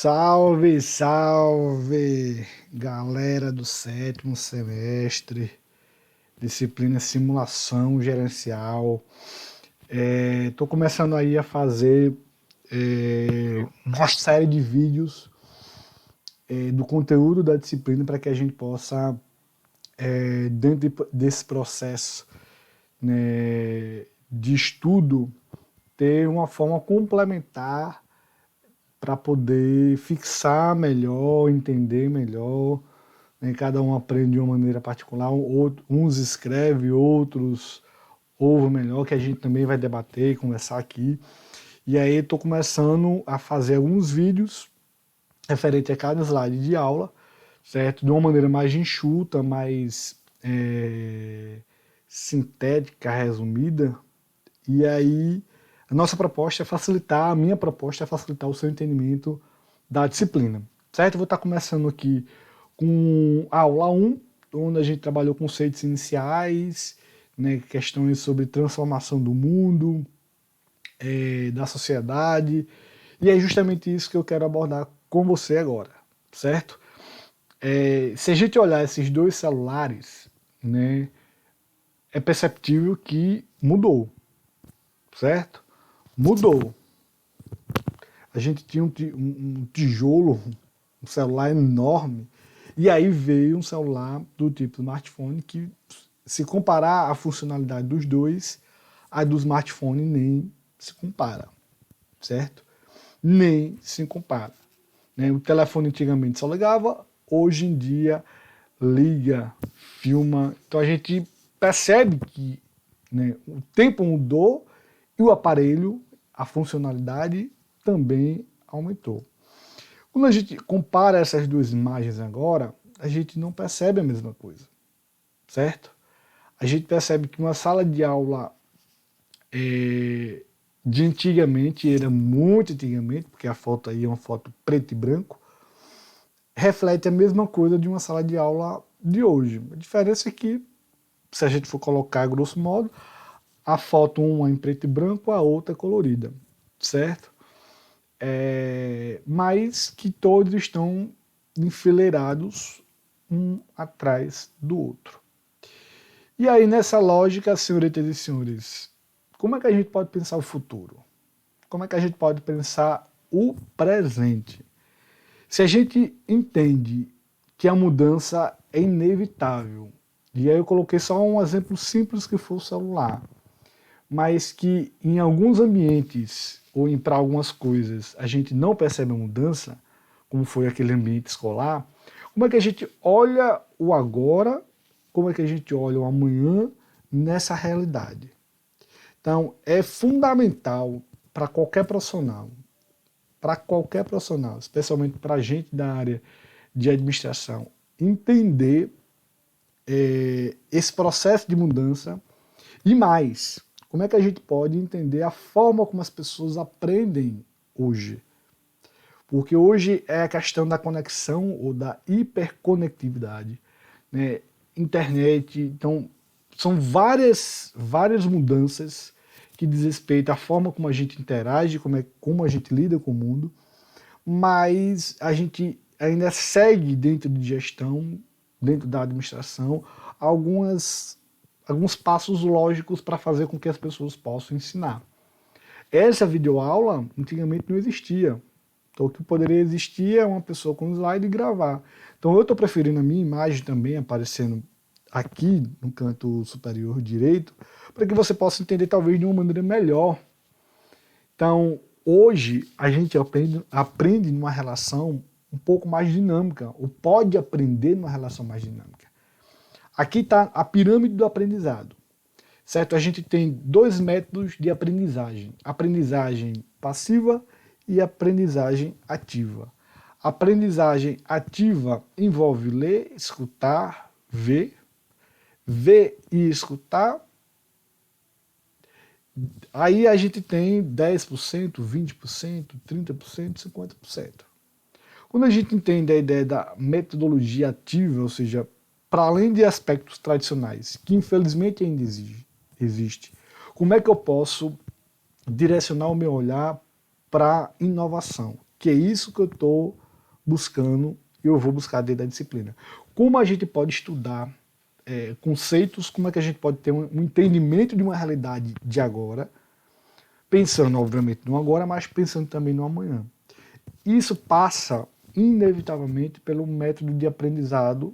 Salve, salve, galera do sétimo semestre, disciplina Simulação Gerencial. Estou começando aí a fazer uma série de vídeos do conteúdo da disciplina para que a gente possa, dentro desse processo, né, de estudo, ter uma forma complementar para poder fixar melhor, entender melhor, né? Cada um aprende de uma maneira particular, uns escrevem, outros ouvem melhor, que a gente também vai debater e conversar aqui. E aí estou começando a fazer alguns vídeos referente a cada slide de aula, certo? De uma maneira mais enxuta, mais sintética, resumida. E aí a nossa proposta é facilitar, a minha proposta é facilitar o seu entendimento da disciplina, certo? Eu vou estar começando aqui com a aula 1, onde a gente trabalhou conceitos iniciais, né, questões sobre transformação do mundo, da sociedade, e é justamente isso que eu quero abordar com você agora, certo? Se a gente olhar esses dois celulares, né, é perceptível que mudou, certo? Mudou. A gente tinha um tijolo, um celular enorme, e aí veio um celular do tipo smartphone que, se comparar a funcionalidade dos dois, a do smartphone nem se compara, certo? Nem se compara. Né? O telefone antigamente só ligava, hoje em dia liga, filma. Então a gente percebe que, né, o tempo mudou e o aparelho, a funcionalidade também aumentou. Quando a gente compara essas duas imagens agora, a gente não percebe a mesma coisa, certo? A gente percebe que uma sala de aula de antigamente, era muito antigamente, porque a foto aí é uma foto preto e branco, reflete a mesma coisa de uma sala de aula de hoje. A diferença é que, se a gente for colocar grosso modo, a foto uma em preto e branco, a outra colorida, certo? Mas que todos estão enfileirados um atrás do outro. E aí, nessa lógica, senhoritas e senhores, como é que a gente pode pensar o futuro? Como é que a gente pode pensar o presente? Se a gente entende que a mudança é inevitável, e aí eu coloquei só um exemplo simples que foi o celular, mas que em alguns ambientes ou para algumas coisas a gente não percebe a mudança, como foi aquele ambiente escolar, como é que a gente olha o agora, como é que a gente olha o amanhã nessa realidade? Então, é fundamental para qualquer profissional, especialmente para a gente da área de administração, entender esse processo de mudança e mais, como é que a gente pode entender a forma como as pessoas aprendem hoje. Porque hoje é a questão da conexão ou da hiperconectividade, né? Internet, então são várias mudanças que diz respeito à forma como a gente interage, como a gente lida com o mundo, mas a gente ainda segue dentro de gestão, dentro da administração, alguns passos lógicos para fazer com que as pessoas possam ensinar. Essa videoaula antigamente não existia. Então o que poderia existir é uma pessoa com um slide e gravar. Então eu estou preferindo a minha imagem também aparecendo aqui no canto superior direito, para que você possa entender talvez de uma maneira melhor. Então hoje a gente aprende numa relação um pouco mais dinâmica, ou pode aprender numa relação mais dinâmica. Aqui está a pirâmide do aprendizado, certo? A gente tem dois métodos de aprendizagem: aprendizagem passiva e aprendizagem ativa. A aprendizagem ativa envolve ler, escutar, ver e escutar. Aí a gente tem 10%, 20%, 30%, 50%. Quando a gente entende a ideia da metodologia ativa, ou seja, para além de aspectos tradicionais, que infelizmente ainda existe, como é que eu posso direcionar o meu olhar para inovação, que é isso que eu estou buscando e eu vou buscar dentro da disciplina. Como a gente pode estudar conceitos, como é que a gente pode ter um entendimento de uma realidade de agora, pensando, obviamente, no agora, mas pensando também no amanhã. Isso passa, inevitavelmente, pelo método de aprendizado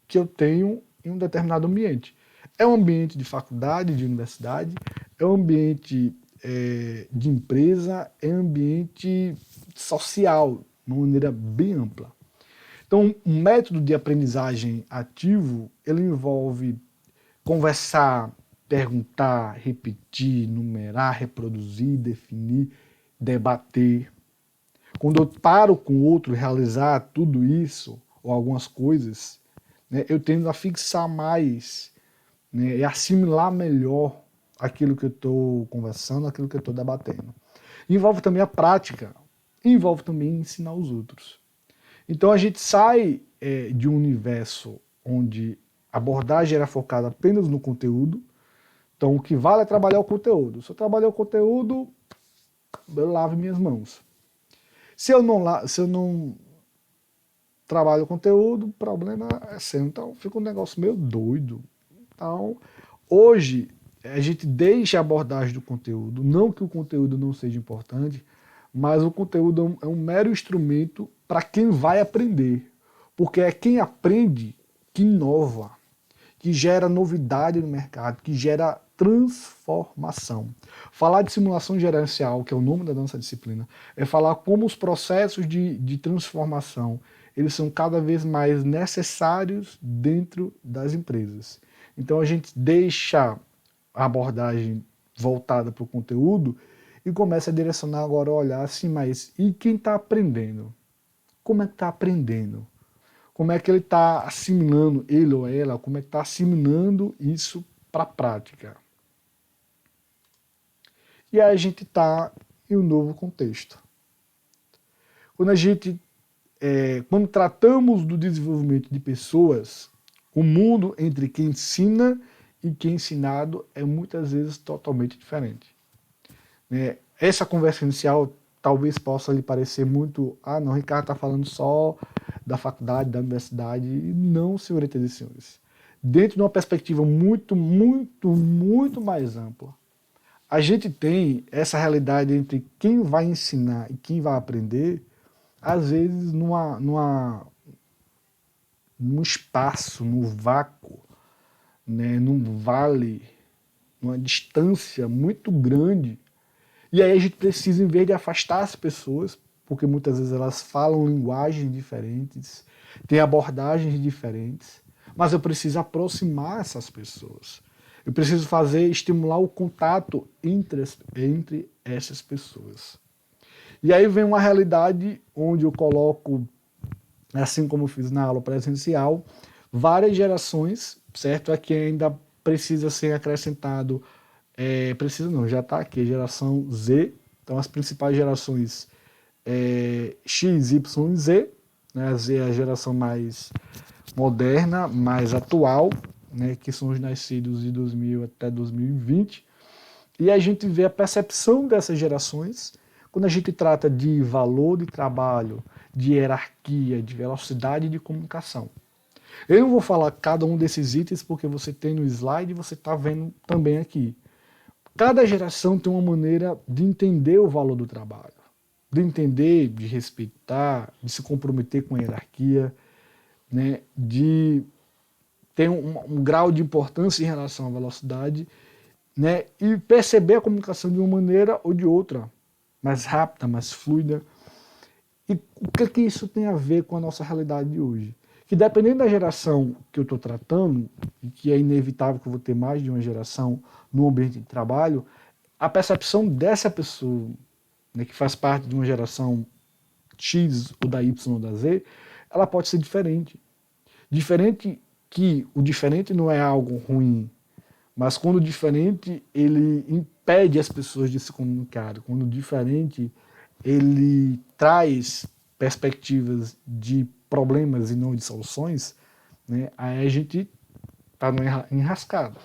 que eu tenho em um determinado ambiente. É um ambiente de faculdade, de universidade, é um ambiente de empresa, é um ambiente social, de uma maneira bem ampla. Então, um método de aprendizagem ativo, ele envolve conversar, perguntar, repetir, numerar, reproduzir, definir, debater. Quando eu paro com o outro realizar tudo isso, ou algumas coisas, né, eu tendo a fixar mais, né, e assimilar melhor aquilo que eu estou conversando, aquilo que eu estou debatendo. Envolve também a prática, envolve também ensinar os outros. Então a gente sai de um universo onde a abordagem era focada apenas no conteúdo. Então o que vale é trabalhar o conteúdo. Se eu trabalhar o conteúdo, eu lavo minhas mãos. Se eu não trabalho o conteúdo, o problema é seu. Então fica um negócio meio doido. Então, hoje, a gente deixa a abordagem do conteúdo, não que o conteúdo não seja importante, mas o conteúdo é um mero instrumento para quem vai aprender. Porque é quem aprende que inova, que gera novidade no mercado, que gera transformação. Falar de simulação gerencial, que é o nome da nossa disciplina, é falar como os processos de transformação eles são cada vez mais necessários dentro das empresas. Então a gente deixa a abordagem voltada para o conteúdo e começa a direcionar agora o olhar assim, mas e quem está aprendendo? Como é que está aprendendo? Como é que ele está assimilando, ele ou ela, como é que está assimilando isso para a prática? E aí a gente está em um novo contexto. Quando tratamos do desenvolvimento de pessoas, o mundo entre quem ensina e quem é ensinado é muitas vezes totalmente diferente. Essa conversa inicial talvez possa lhe parecer muito, não, o Ricardo está falando só da faculdade, da universidade. Não, senhoritas e senhores. Dentro de uma perspectiva muito, muito, muito mais ampla, a gente tem essa realidade entre quem vai ensinar e quem vai aprender, às vezes num espaço, num vácuo, né, num vale, numa distância muito grande. E aí a gente precisa, em vez de afastar as pessoas, porque muitas vezes elas falam linguagens diferentes, têm abordagens diferentes, mas eu preciso aproximar essas pessoas. Eu preciso estimular o contato entre essas pessoas. E aí vem uma realidade onde eu coloco, assim como eu fiz na aula presencial, várias gerações, certo? Aqui ainda precisa ser acrescentado, precisa não, já está aqui, geração Z. Então as principais gerações X, Y e Z. Né? A Z é a geração mais moderna, mais atual, né? Que são os nascidos de 2000 até 2020. E a gente vê a percepção dessas gerações quando a gente trata de valor de trabalho, de hierarquia, de velocidade de comunicação. Eu não vou falar cada um desses itens porque você tem no slide e você está vendo também aqui. Cada geração tem uma maneira de entender o valor do trabalho, de entender, de respeitar, de se comprometer com a hierarquia, né, de ter um grau de importância em relação à velocidade, né, e perceber a comunicação de uma maneira ou de outra, mais rápida, mais fluida. E o que isso tem a ver com a nossa realidade de hoje? Que dependendo da geração que eu estou tratando, e que é inevitável que eu vou ter mais de uma geração no ambiente de trabalho, a percepção dessa pessoa, né, que faz parte de uma geração X ou da Y ou da Z, ela pode ser diferente. Diferente que o diferente não é algo ruim, mas quando o diferente ele impede as pessoas de se comunicar, quando o diferente ele traz perspectivas de problemas e não de soluções, né, aí a gente está no enrascado.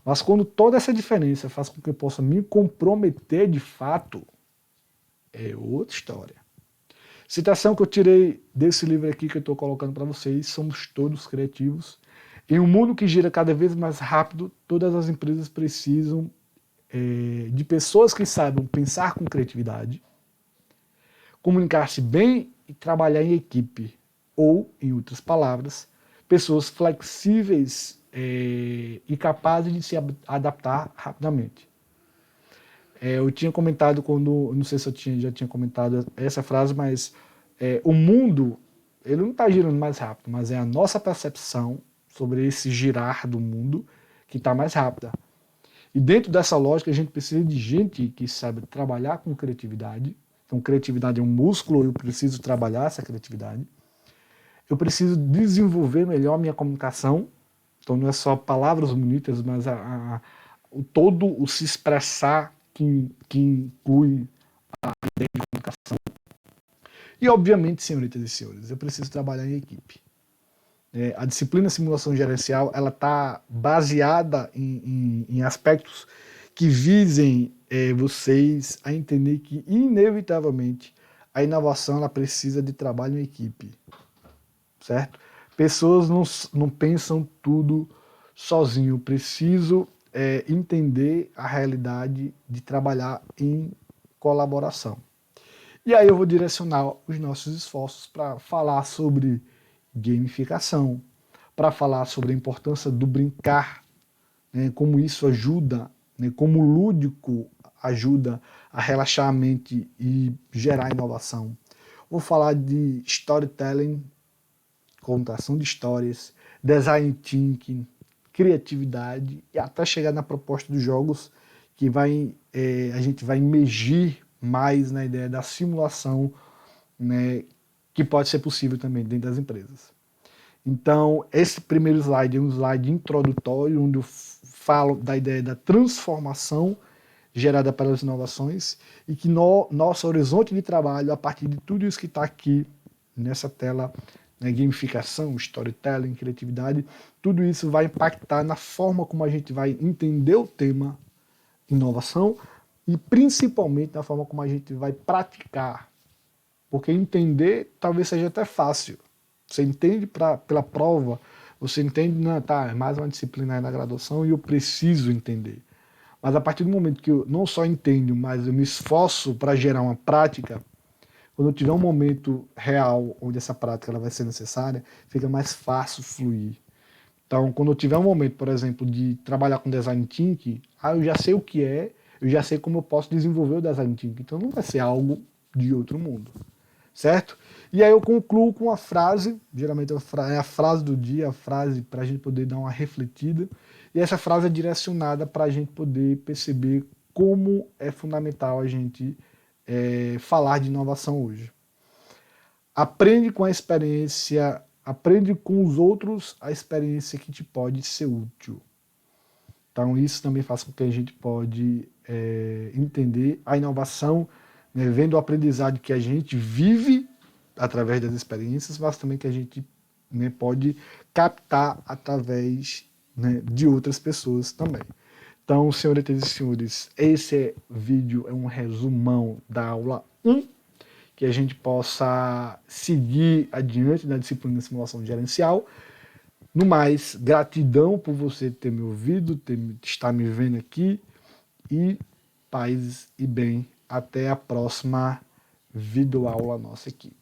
Mas quando toda essa diferença faz com que eu possa me comprometer de fato, é outra história. Citação que eu tirei desse livro aqui que eu estou colocando para vocês: somos todos criativos. Em um mundo que gira cada vez mais rápido, todas as empresas precisam de pessoas que saibam pensar com criatividade, comunicar-se bem e trabalhar em equipe. Ou, em outras palavras, pessoas flexíveis e capazes de se adaptar rapidamente. Eu tinha comentado não sei se eu já tinha comentado essa frase, mas o mundo, ele não está girando mais rápido, mas é a nossa percepção sobre esse girar do mundo que está mais rápida. E dentro dessa lógica, a gente precisa de gente que sabe trabalhar com criatividade. Então, criatividade é um músculo, eu preciso trabalhar essa criatividade. Eu preciso desenvolver melhor a minha comunicação. Então, não é só palavras bonitas, mas o todo o se expressar que inclui a ideia de comunicação. E, obviamente, senhoritas e senhores, eu preciso trabalhar em equipe. A disciplina simulação gerencial ela está baseada em aspectos que visem vocês a entender que, inevitavelmente, a inovação ela precisa de trabalho em equipe, certo? Pessoas não pensam tudo sozinho. Eu preciso entender a realidade de trabalhar em colaboração. E aí eu vou direcionar os nossos esforços para falar sobre gamificação, para falar sobre a importância do brincar, né, como isso ajuda, né, como o lúdico ajuda a relaxar a mente e gerar inovação. Vou falar de storytelling, contação de histórias, design thinking, criatividade e até chegar na proposta dos jogos que a gente vai imergir mais na ideia da simulação, né, que pode ser possível também dentro das empresas. Então, esse primeiro slide é um slide introdutório, onde eu falo da ideia da transformação gerada pelas inovações e que nosso horizonte de trabalho, a partir de tudo isso que está aqui nessa tela, né, gamificação, storytelling, criatividade, tudo isso vai impactar na forma como a gente vai entender o tema inovação e principalmente na forma como a gente vai praticar. Porque entender talvez seja até fácil. Você entende pela prova, você entende, tá, é mais uma disciplina aí na graduação e eu preciso entender. Mas a partir do momento que eu não só entendo, mas eu me esforço para gerar uma prática, quando eu tiver um momento real onde essa prática ela vai ser necessária, fica mais fácil fluir. Então, quando eu tiver um momento, por exemplo, de trabalhar com design thinking, eu já sei o que é, eu já sei como eu posso desenvolver o design thinking. Então, não vai ser algo de outro mundo, certo? E aí eu concluo com a frase, geralmente é a frase do dia, a frase para a gente poder dar uma refletida. E essa frase é direcionada para a gente poder perceber como é fundamental a gente falar de inovação hoje. Aprende com a experiência, aprende com os outros a experiência que te pode ser útil. Então isso também faz com que a gente pode entender a inovação, né, vendo o aprendizado que a gente vive através das experiências, mas também que a gente, né, pode captar através, né, de outras pessoas também. Então, senhoritas e senhores, esse vídeo é um resumão da aula 1, que a gente possa seguir adiante na disciplina de simulação gerencial. No mais, gratidão por você ter me ouvido, estar me vendo aqui, e paz e bem. Até a próxima videoaula nossa aqui.